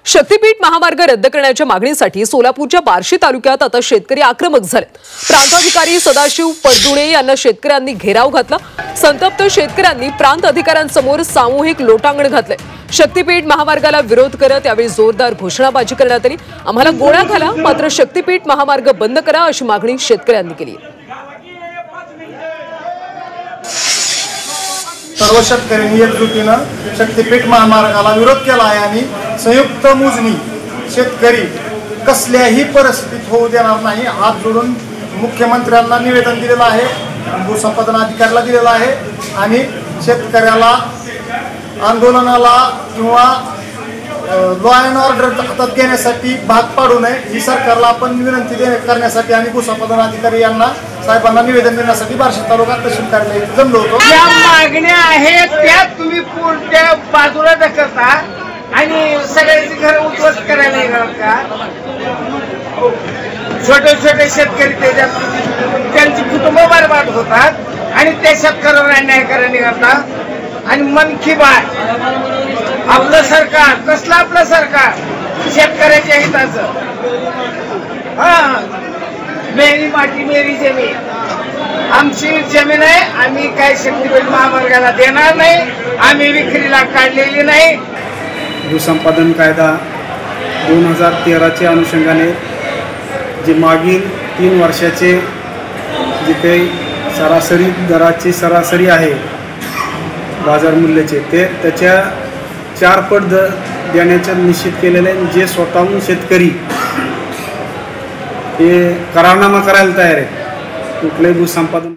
शक्तीपीठ महामार्ग रद्द करण्याच्या मागणीसाठी सोलापूरच्या बार्शी तालुक्यात आता शेतकरी आक्रमक झालेत। प्रांताधिकारी सदाशिव परदुणे यांना शेतकऱ्यांनी घेराव घातला। संतप्त शेतकऱ्यांनी प्रांत अधिकाऱ्यांसमोर सामूहिक लोटांगण घातले। शक्तीपीठ महामार्गाला विरोध करत यावेळी जोरदार घोषणाबाजी करण्यात आली। आम्हाला गोळ्या घाला, मात्र शक्तीपीठ महामार्ग बंद करा अशी मागणी शेतकऱ्यांनी केली। सर्व शेतकऱ्यांनी एकजुटीनं शक्तीपीठ महामार्गाला विरोध केला आहे आणि संयुक्त मोजणी शेतकरी कसल्याही परिस्थितीत होऊ देणार नाही। हात जोडून मुख्यमंत्र्यांना निवेदन दिलेलं आहे, भूसंपादन अधिकाऱ्याला दिलेलं आहे आणि शेतकऱ्याला आंदोलनाला किंवा लॉ अँड ऑर्डर हातात घेण्यासाठी भाग पाडू नये ही सरकारला आपण विनंती करण्यासाठी आणि भूसंपादन अधिकारी यांना साहेबांना निवेदन देण्यासाठी बार्शी तालुका तहसील कार्यालयात जमलो होतो। ज्या मागण्या आहेत त्या तुम्ही पुढच्या बाजूला ढकलता आणि सगळ्यांची घर उद्ध्वस्त करायला येणार का? छोटे छोटे शेतकरी त्याच्यात त्यांची कुटुंब बरबाद होतात आणि त्या शेतकऱ्यावर अन्याय करायला निघतात। आणि मन की बात आपलं सरकार कसलं आपलं सरकार शेतकऱ्याच्या हिताचं। मेरी माती मेरी जमीन, आमची जमीन आहे, आम्ही काय शक्तीपीठ महामार्गाला देणार नाही, आम्ही विक्रीला काढलेली नाही। भूसंपादन कायदा 2013च्या अनुषंगाने जे मागील 3 वर्षाचे जे काही सरासरी दराची सरासरी आहे बाजार मूल्याचे ते त्याच्या 4 पट देण्याचे निश्चित केलेले आहे। जे स्वतःहून शेतकरी हे करारनामा करायला तयार आहे कुठलंही भूसंपादन